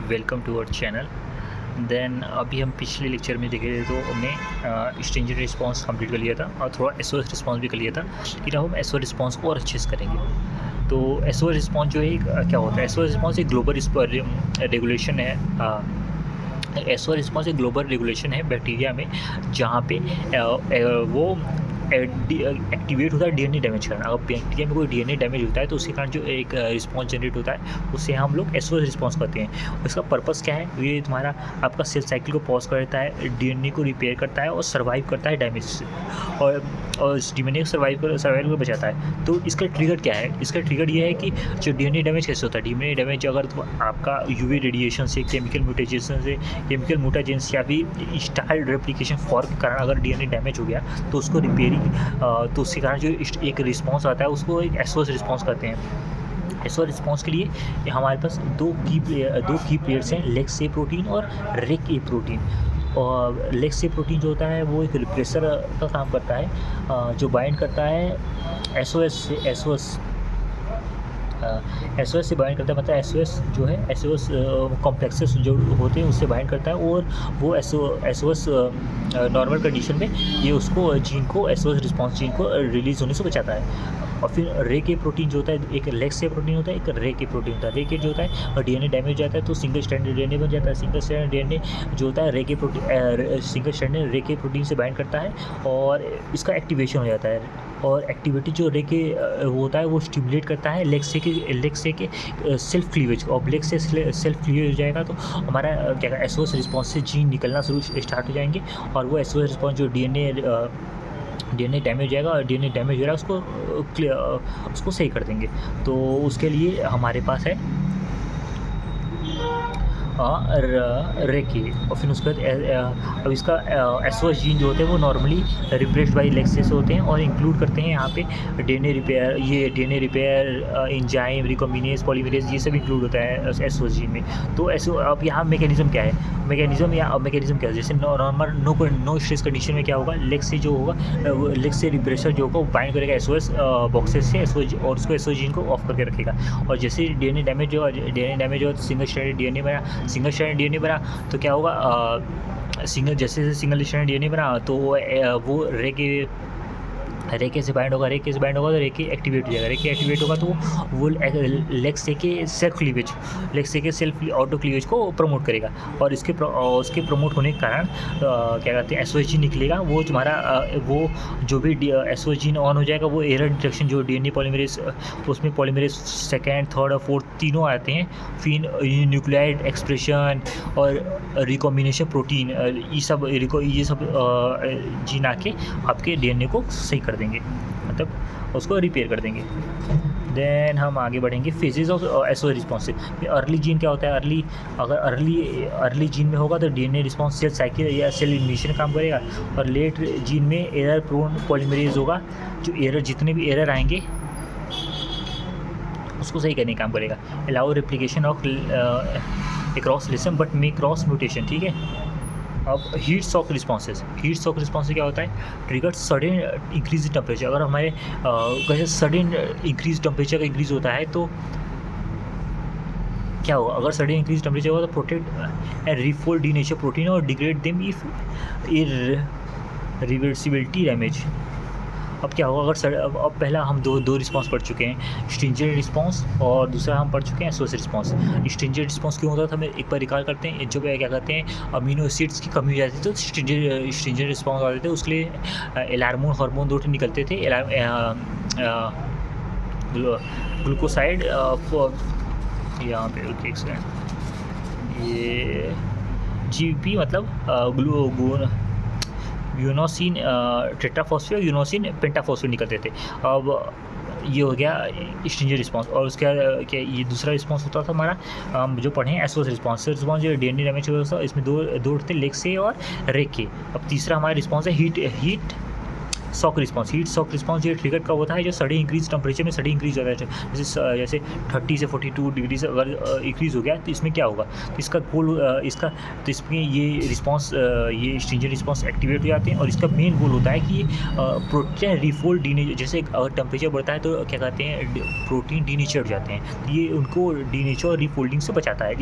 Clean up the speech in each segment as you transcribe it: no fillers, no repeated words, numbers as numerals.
Welcome to our channel. Then अभी हम पिछले लेक्चर में देखे थे तो हमने स्ट्रिंजेंट रिस्पांस कंप्लीट कर लिया था और थोड़ा एसओएस रिस्पांस भी कर लिया था, लेकिन अब हम एसओएस रिस्पांस को और अच्छे से करेंगे। तो एसओएस रिस्पांस जो है क्या होता है? एसओएस रिस्पांस एक ग्लोबल रेगुलेशन है। एसओएस रिस्पांस एक ग्लोबल रेगुलेशन है बैक्टीरिया में, जहाँ पे वो एक्टिवेट होता है डीएनए डैमेज करना। अगर बैक्टीरिया में कोई डीएनए डैमेज होता है तो उसके कारण जो एक रिस्पांस जनरेट होता है उसे हम लोग एसओएस रिस्पांस कहते हैं। इसका पर्पस क्या है? ये तुम्हारा आपका सेल साइकिल को पॉज कर देता है, डीएनए को रिपेयर करता है और सर्वाइव करता है डैमेज से, और डीएनए को सर्वाइवल को बचाता है। तो इसका ट्रिगर क्या है? इसका ट्रिगर ये है कि जो डीएनए डैमेज कैसे होता है? डीएनए डैमेज अगर आपका यूवी रेडिएशन से, केमिकल म्यूटेशन से, केमिकल म्यूटाजेंस या फिर स्टाइल रेप्लिकेशन फॉर्म के कारण अगर डीएनए डैमेज हो गया तो उसको रिपेयरिंग तो उसके कारण जो एक रिस्पांस आता है उसको एक एसओएस रिस्पांस कहते हैं। एसओएस रिस्पांस के लिए हमारे पास दो की प्लेयर्स हैं, लेक्स ए प्रोटीन और रेक ए प्रोटीन। और लेक्स ए प्रोटीन जो होता है वो एक रिप्रेसर का काम करता है, जो बाइंड करता है एसओएस से बाइंड करता है। मतलब एसओएस जो है, एसओएस कॉम्प्लेक्सेस जो होते हैं उससे बाइंड करता है, और वो एसओएस नॉर्मल कंडीशन में ये उसको जीन को, एसओएस रिस्पांस जीन को रिलीज़ होने से बचाता है। और फिर रे के प्रोटीन जो होता है, एक लेक्स ए प्रोटीन होता है, एक रे के प्रोटीन होता है। रे के जो होता है और डीएनए डैमेज हो जाता है तो सिंगल स्ट्रैंडेड डीएनए बन जाता है। सिंगल स्ट्रैंडेड डीएनए जो होता है रे के प्रोटीन, सिंगल स्ट्रैंडेड रे के प्रोटीन से बाइंड करता है और इसका एक्टिवेशन हो जाता है। और एक्टिविटी जो रे के होता है वो स्टिमुलेट करता है लेक्स से के सेल्फ क्लीवेज। और लेक्स से सेल्फ क्लीवेज हो जाएगा तो हमारा क्या एसओएस रिस्पांस से जीन निकलना स्टार्ट हो जाएंगे, और वो एसओएस रिस्पांस जो डीएनए डैमेज हो जाएगा और डीएनए डैमेज हो रहा है उसको सही कर देंगे। तो उसके लिए हमारे पास है रेकी। और फिर उसके बाद अब इसका एसओएस जीन जो होते हैं वो नॉर्मली रिप्रेस्ड बाई लेक्सेस होते हैं और इंक्लूड करते हैं यहाँ पे DNA repair, enzyme, recombinase, polymerase, ये सब इंक्लूड होता है एसओएस जीन में। तो अब यहाँ मैकेनिज्म क्या है? मैकेनिज्म क्या है? जैसे नॉर्मल नो स्ट्रेस कंडीशन में क्या होगा, लेक्स से जो होगा, लेक्स से रिप्रेसर जो होगा वो बाइंड करेगा एसओएस बॉक्सेस से एसओएस, और उसको एसओएस जीन को ऑफ करके रखेगा। और जैसे डीएनए डैमेज हो तो सिंगल स्ट्रैंडेड डीएनए बना तो क्या होगा, सिंगल स्ट्रैंडेड डीएनए बना तो वो रेके से बाइंड होगा तो रेके एक्टिवेट हो जाएगा। रेके एक्टिवेट होगा तो वो लेक्स से के सेल्फ ऑटो क्लीवेज को प्रमोट करेगा, और उसके प्रमोट होने के कारण क्या कहते हैं, एसओएस जीन निकलेगा। वो तुम्हारा वो जो भी एसओएस जीन ऑन हो जाएगा वो एरर डिटेक्शन, जो डीएनए पॉलीमरेज, उसमें पॉलीमरेज सेकेंड, थर्ड और फोर्थ तीनों आते हैं। फिर न्यूक्लियाइड एक्सप्रेशन और रिकॉम्बिनेशन प्रोटीन, ये सब जीन आके आपके डीएनए को सही कर देंगे, मतलब उसको रिपेयर कर देंगे। देन हम आगे बढ़ेंगे फेजेस ऑफ एसओएस रिस्पांस से। अर्ली जीन क्या होता है? अगर अर्ली जीन में होगा तो डीएनए रिस्पांस सेल साइकिल या सेल इनिशिएशन काम करेगा, और लेट जीन में एरर प्रोन पॉलीमरेज होगा, जो जितने भी एरर आएंगे उसको सही करने का काम करेगा। Allow replication of cross relation but may cross mutation, ठीक है। अब हीट शॉक रिस्पॉन्सेज क्या होता है? Trigger sudden increase temperature. अगर हमारे कैसे सडन इंक्रीज टेम्परेचर का इंक्रीज होता है तो क्या होगा? अगर सडन इंक्रीज टेम्परेचर होगा तो protect and refold denature protein और degrade them if reversibility damage. अब क्या होगा? अब पहला हम दो रिस्पांस पढ़ चुके हैं, स्ट्रिंजेंट रिस्पांस, और दूसरा हम पढ़ चुके हैं एसओएस रिस्पांस। स्ट्रिंजेंट रिस्पांस क्यों होता था हमें एक बार रिकॉल करते हैं। जो क्या कहते हैं, अमीनो एसिड्स की कमी हो जाती थी तो स्ट्रिंजेंट रिस्पांस आते थे। उसके लिए एलार्मोन हार्मोन दो निकलते थे, ग्लूकोसाइड, यहाँ पे एक सेकेंड, ये जीपी मतलब यूनोसिन टेट्राफॉस्फेट और यूनोसिन पेंटाफॉस्फेट निकलते थे। अब ये हो गया स्ट्रिंजेंट रिस्पांस। और उसका क्या ये दूसरा रिस्पांस होता था हमारा, जो पढ़े एसओएस रिस्पांस जो डीएनए डैमेज होता था, इसमें दो थे, लेक्स से और रेक के। अब तीसरा हमारा रिस्पांस है heat shock response. Heat shock response ये ट्रिगर कब होता है, जो सडन इंक्रीज टेम्परेचर में सडन इंक्रीज होता है, जैसे 30 से 42 डिग्री से अगर इंक्रीज़ हो गया तो इसमें क्या होगा, तो इसका गोल तो इसमें ये रिस्पॉन्स ये स्ट्रिंजेंट रिस्पॉन्स एक्टिवेट हो जाते हैं। और इसका मेन गोल होता है कि प्रोटीन रिफोल्ड डीनेचर, जैसे अगर टेम्परेचर बढ़ता है तो क्या कहते हैं प्रोटीन डीनेचर हो जाते हैं, ये उनको डीनेचर और रिफोल्डिंग से बचाता है,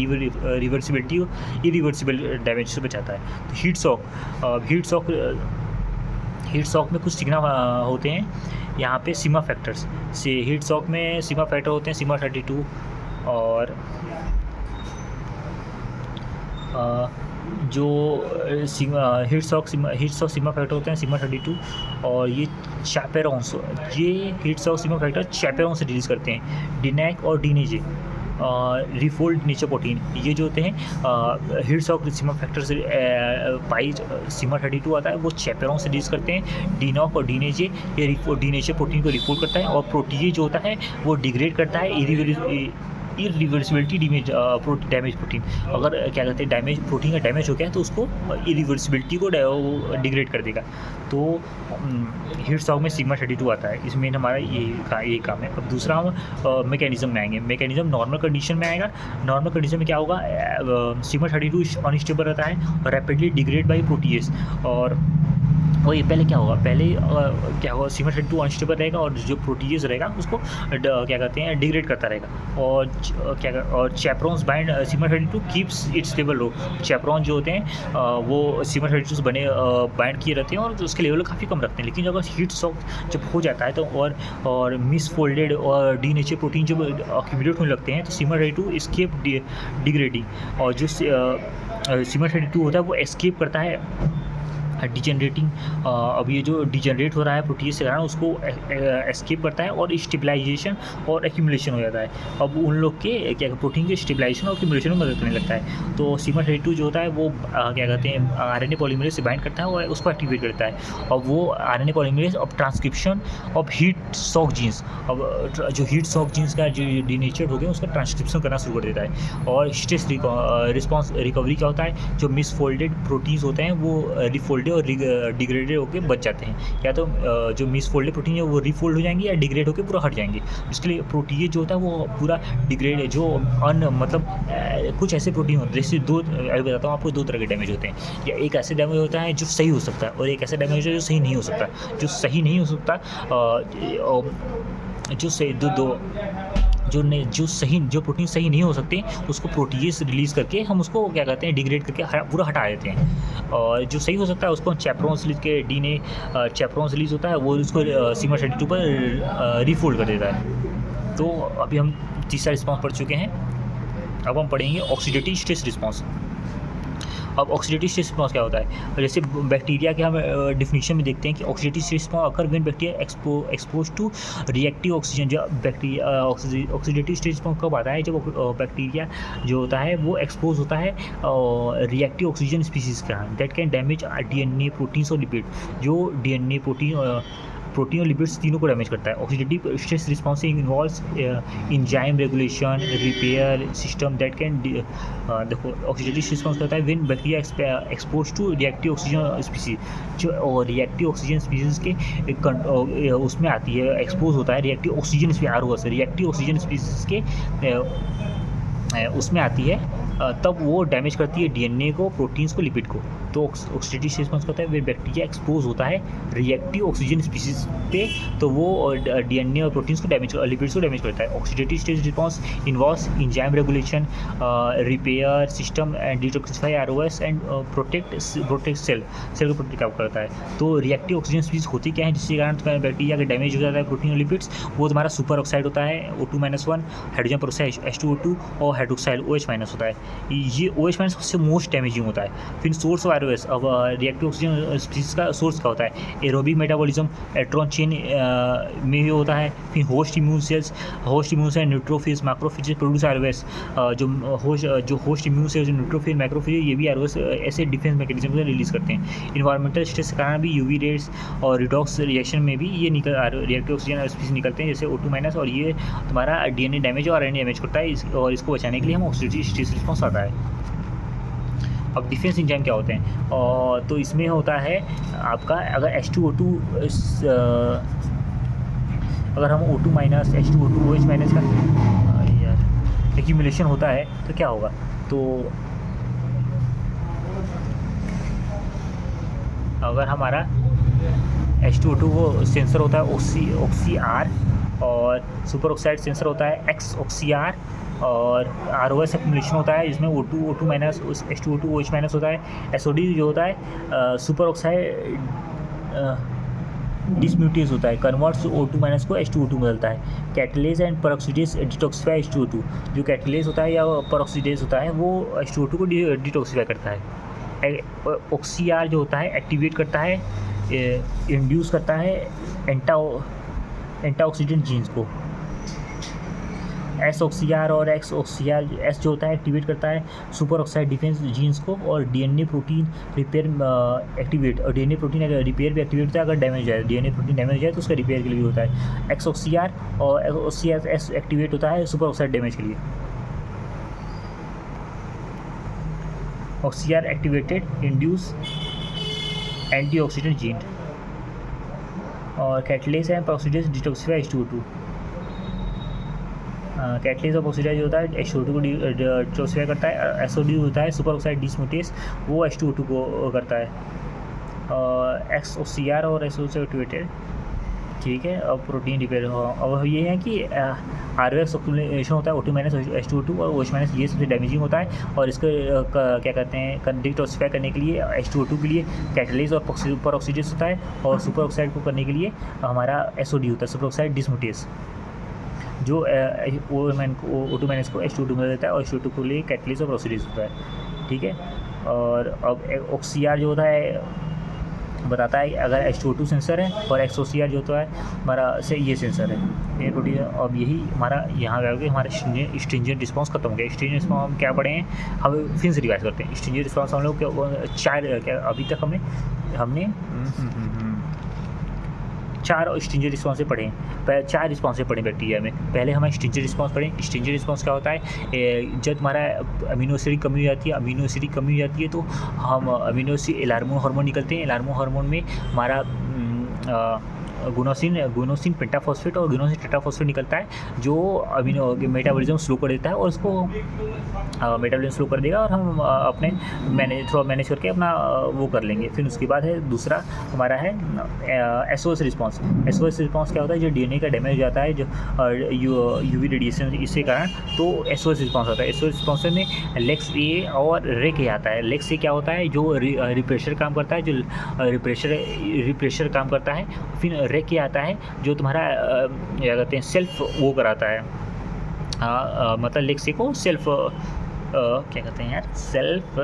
रिवर्सिबिलिटी इरिवर्सिबल डैमेज से बचाता है। तो हीट शॉक में कुछ सिग्नल होते हैं यहाँ पे सीमा फैक्टर्स से। हीट शॉक में सीमा फैक्टर होते हैं सीमा 32 और जो हीट शॉक सीमा फैक्टर होते हैं सीमा 32 और ये चैपेरोन्स, ये हीट शॉक सीमा फैक्टर चैपेरोन से रिलीज़ करते हैं। डिनैक और डीनेजे रिफोल्ड नेचर प्रोटीन, ये जो होते हैं हीट शॉक सीमा फैक्टर से पाई सीमा 32 आता है, वो चैपेरोन से रिलीज करते हैं। डीनॉक और डीनेजे ये डीनेजे प्रोटीन को रिफोल्ड करता है और प्रोटीन जो होता है वो डिग्रेड करता है इरिवर्सिबिलिटी डैमेज प्रोटीन। अगर क्या कहते हैं डैमेज प्रोटीन का डैमेज हो गया तो उसको इरिवर्सिबिलिटी को डिग्रेड कर देगा। तो हीट शॉक में सिग्मा 32 आता है, इसमें हमारा ये काम है। अब दूसरा हम मैकेनिज्म में आएंगे। मैकेनिज्म नॉर्मल कंडीशन में आएगा। नॉर्मल कंडीशन में क्या होगा, सिग्मा 32 अनस्टेबल रहता है, रैपिडली डिग्रेड बाई प्रोटीएस। और वही पहले क्या होगा, क्या होगा सिग्मा 32 अनस्टेबल रहेगा और जो प्रोटीएज रहेगा उसको क्या कहते हैं डिग्रेड करता रहेगा। और chaperones bind sigma 32 keeps its stable लो। चैपरॉन जो होते हैं वो सिग्मा 32 से बने बाइंड किए रहते हैं और उसके लेवल काफ़ी कम रखते हैं। लेकिन जब हीट शॉक जब हो जाता है तो और मिसफोल्डेड और डीनेचर प्रोटीन जब अक्यूमुलेट होने लगते हैं तो सिग्मा 32 एस्केप डिग्रेडिंग, और जो सिग्मा 32 होता है वो एस्केप करता है डिजेनरेटिंग। अब ये जो डिजेनरेट हो रहा है प्रोटीन से कारण उसको एस्केप करता है और स्टेबलाइजेशन और एक्यूमुलेशन हो जाता है। अब उन लोग के क्या प्रोटीन के स्टेबलाइजेशन और एक्यूमुलेशन में मदद करने लगता है। तो सिग्मा 32 जो होता है वो क्या कहते हैं आरएनए पॉलीमरेज से बाइंड करता है और उसको एक्टिवेट करता है। और वो आरएनए पॉलीमरेज अब transcription of heat shock genes, अब जो हीट शॉक जीन्स का जो डीनेचर्ड हो गया उसका ट्रांसक्रिप्शन करना शुरू कर देता है। और स्ट्रेस रिस्पॉन्स रिकवरी क्या होता है, जो मिसफोल्डेड प्रोटीन्स होते हैं वो रिफोल्डेड और डिग्रेडेड होकर बच जाते हैं, या तो जो मिसफोल्डेड प्रोटीन है वो रिफोल्ड हो जाएंगे या डिग्रेड होकर पूरा हट जाएंगे। इसके लिए प्रोटीन जो होता है वो पूरा डिग्रेड जो मतलब कुछ ऐसे प्रोटीन होते हैं, जैसे अभी बताता हूँ आपको, दो तरह के डैमेज होते हैं। या एक ऐसे डैमेज होता है जो सही हो सकता है और एक ऐसा डैमेज है जो सही नहीं हो सकता। जो सही नहीं हो सकता जो प्रोटीन सही नहीं हो सकते उसको प्रोटीएज रिलीज़ करके हम उसको क्या कहते हैं डिग्रेड करके पूरा हटा देते हैं। और जो सही हो सकता है उसको हम चैपरॉन्स रिलीज के डीने चैपरॉन्स रिलीज होता है वो उसको सिग्मा 32 पर रिफोल्ड कर देता है। तो अभी हम तीसरा रिस्पॉन्स पढ़ चुके हैं। अब हम पढ़ेंगे ऑक्सीडेटिव स्ट्रेस रिस्पॉन्स। अब ऑक्सीडेटिव स्ट्रेस रिस्पॉन्स क्या होता है, जैसे बैक्टीरिया के हम डिफिनीशन में देखते हैं कि oxidative stress response occur when bacteria expose to reactive oxygen. जो बैक्टीरिया ऑक्सीडेटिव स्ट्रेस रिस्पॉन्स कब आता है, जब बैक्टीरिया जो होता है वो एक्सपोज होता है रिएक्टिव ऑक्सीजन स्पीसीज़ का, that can damage DNA proteins और लिपिड। जो डीएनए प्रोटीन और लिपिड्स तीनों को डैमेज करता है। Oxidative stress response involves enzyme regulation repair system that can देखो ऑक्सीडेटिव रिस्पॉन्स करता है when bacteria expose to reactive oxygen species. जो रिएक्टिव ऑक्सीजन स्पीसीज के उसमें आती है, एक्सपोज होता है reactive oxygen reactive oxygen species के उसमें आती है, तब वो डैमेज करती है डीएनए को, प्रोटीन्स को, लिपिड को। तो ऑक्सीडेटिव रिस्पॉन्स करता है वे बैक्टीरिया एक्सपोज होता है रिएक्टिव ऑक्सीजन स्पीसीज पे, तो वो डीएनए और प्रोटीन्स को डैमेज, लिपिड्स को डैमेज करता है। Oxidative stress response involves enzyme regulation repair system and detoxify ROS and protect cell को प्रोटेक्ट करता है। तो रिएक्टिव ऑक्सीजन स्पीसीज होती क्या है जिसके कारण तुम्हारे बैक्टीरिया का डैमेज हो जाता है प्रोटीन और लिपिड्स, वो तुम्हारा सुपर ऑक्साइड होता है O2-1, हाइड्रोजन पेरोक्साइड H2O2 और हाइड्रोक्साइड OH- होता है। ये OH- सबसे मोस्ट डैमेजिंग होता है। फिर सोर्स ऑफ आरओएस, अब रिएक्टिव ऑक्सीजन स्पीसीज का सोर्स क्या होता है, एरोबिक मेटाबॉलिज्म एलेक्ट्रॉन चेन में भी होता है। फिर host immune cells neutrophils macrophages produce ROS. जो host immune cells neutrophil macrophages ये भी आरओएस ऐसे डिफेंस मैकेनिज्म से रिलीज करते हैं। इन्वायरमेंटल स्ट्रेस के कारण भी यूवी रेड्स और रिडॉक्स रिएक्शन में भी ये रिएक्टिव ऑक्सीजन स्पीसीज निकलते हैं, जैसे O2-, और ये तुम्हारा डीएनए डैमेज और आरएनए डैमेज करता है और इसको बचाने के लिए हम ऑक्सीडेटिव स्ट्रेस रिस्पॉन्स आता है। अब डिफेंस एंजाइम क्या होते हैं, और तो इसमें होता है आपका अगर H2O2 अगर हम O2 minus H2O2 OH minus का यार एक्यूमुलेशन होता है तो क्या होगा, तो अगर हमारा H2O2 वो सेंसर होता है ऑक्सी आर, और सुपर ऑक्साइड सेंसर होता है एक्स ऑक्सी आर, और ROS एक्यूमुलेशन होता है जिसमें O2 minus H2O2 OH minus होता है। SOD जो होता है सुपर ऑक्साइड डिसम्यूटेज होता है, कन्वर्ट्स O2 माइनस को H2O2 में बदलता है। Catalase and peroxidase detoxify H2O2, जो कैटलेज होता है या पेरोक्सीडेज होता है वो H2O2 को डिटॉक्सिफाई करता है। ऑक्सीआर जो होता है एक्टिवेट करता है, इंड्यूस करता है एंटाऑक्सीडेंट जीन्स को। एस ऑक्सीआर और एक्स ऑक्सीआर, एस जो होता है एक्टिवेट करता है सुपर ऑक्साइड डिफेंस जीन्स को, और डीएनए प्रोटीन रिपेयर एक्टिवेट, और डीएनए प्रोटीन रिपेयर भी एक्टिवेट होता है अगर डैमेज है, डीएनए प्रोटीन डैमेज हो जाए तो उसका रिपेयर के लिए भी होता है। एक्स ऑक्सीआर और ऑक्सीआर एस एक्टिवेट होता है सुपर ऑक्साइड डैमेज के लिए। ऑक्सीआर एक्टिवेटेड इंड्यूस एंटीऑक्सीडेंट जीन, और catalase and peroxidase detoxify H2O2। Catalase और पेरोक्सीडेज जो होता है H2O2 को डिटॉक्सिफाई करता है। SOD होता है सुपर ऑक्साइड डिसम्यूटेज, वो H2O2 को करता है। एक्स ऑक्सीआर और SO से एक्टिवेटेड, ठीक है। अब प्रोटीन रिपेयर हो, अब ये है कि ROS एक्यूमुलेशन होता है O2 माइनस H2O2 और OH माइनस, ये सबसे डैमेजिंग होता है, और इसको क्या कहते हैं डिटॉक्सिफाई करने के लिए H2O2 के लिए कैटलेज और सुपर ऑक्सीडेज होता है, और सुपर ऑक्साइड को करने के लिए हमारा SOD होता है सुपर ऑक्साइड डिसम्यूटेज, जो O2 माइनस को H2O2 में देता है, और H2O2 के लिए कैटलेज और ऑक्सीडेज होता है, ठीक है। और अब ऑक्सीआर जो होता है बताता है अगर H2O2 सेंसर है, और XOCR जो होता है हमारा से ये सेंसर है, ये प्रोटीन। अब यही हमारा यहाँ गया कि हमारा स्ट्रिंजेंट रिस्पांस खत्म हो गया। स्ट्रिंजेंट रिस्पांस हम क्या पढ़े हैं, हम फिर से रिवाइज करते हैं। स्ट्रिंजेंट रिस्पांस हम लोग क्या अभी तक हमने 4 स्ट्रिंजेंट रिस्पॉन्सें पढ़े हैं। 4 रिस्पॉन्सें पढ़े बैक्टीरिया में। पहले हमें स्ट्रिंजेंट रिस्पॉन्स पढ़े। स्ट्रिंजेंट रिस्पॉन्स क्या होता है, जब हमारा अमीनो एसिड की कमी हो जाती है, अमीनो एसिड की कमी हो जाती है तो हम अमीनो एसिड एलार्मोन हार्मोन निकलते हैं। एलार्मोन हार्मोन में हमारा गुनोसिन पेंटाफॉस्फेट और गुनोसिन टेट्राफॉस्फेट निकलता है, जो अमीनो मेटाबॉलिज्म स्लो कर देता है, और उसको मेटाबॉलिज्म स्लो कर देगा, और हम अपने मैनेज करके अपना वो कर लेंगे। फिर उसके बाद है दूसरा हमारा है SOS रिस्पॉन्स। SOS रिस्पॉन्स क्या होता है, जो DNA का डैमेज हो जाता है जो UV रेडिएशन इसके कारण, तो SOS रिस्पॉन्स होता है। SOS रिस्पॉन्स में लेक्स A और रेक A आता है। लेक्स A क्या होता है, जो रिप्रेशर काम करता है, जो रिप्रेशर काम करता है। फिर रेक A आता है जो तुम्हारा क्या कहते हैं सेल्फ वो कराता है, मतलब लेक्स A को सेल्फ क्या कहते हैं यार, सेल्फ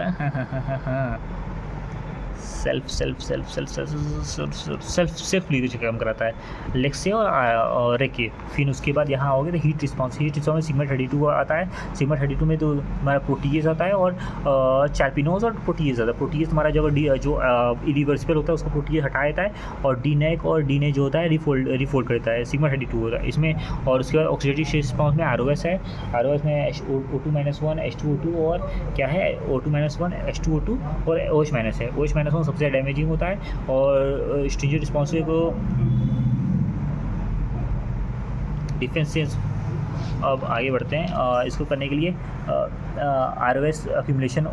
लीकेज काम कराता है लेक्स A और रेक A। फिर उसके बाद यहाँ आओगे तो हीट रिस्पॉन्स में सिग्मा 32 आता है। सिग्मा 32 में तो हमारा प्रोटीएज आता है, और चारपिनोज और प्रोटीएज आता है। प्रोटीएज हमारा जो इरिवर्सिबल होता है उसको प्रोटीएज हटा देता है, और डीनेक और डीने जो होता है रिफोल्ड करता है। सिग्मा 32 होता है इसमें। और उसके बाद ऑक्सीडेटिव रिस्पॉन्स में ROS है। ROS में O2-1 H2O2 और क्या है O2-1 H2O2 और OH- है। OH- सबसे डैमेजिंग होता है, और स्ट्रिंजेंट रिस्पॉन्स को डिफेंसेस। अब आगे बढ़ते हैं। इसको करने के लिए ROS accumulation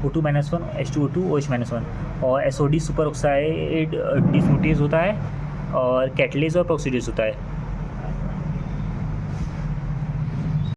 O2-1 H2O2 OH-1, और SOD सुपर ऑक्साइड डिसम्यूटेज होता है, और कैटलेज और पेरोक्सीडेज होता है।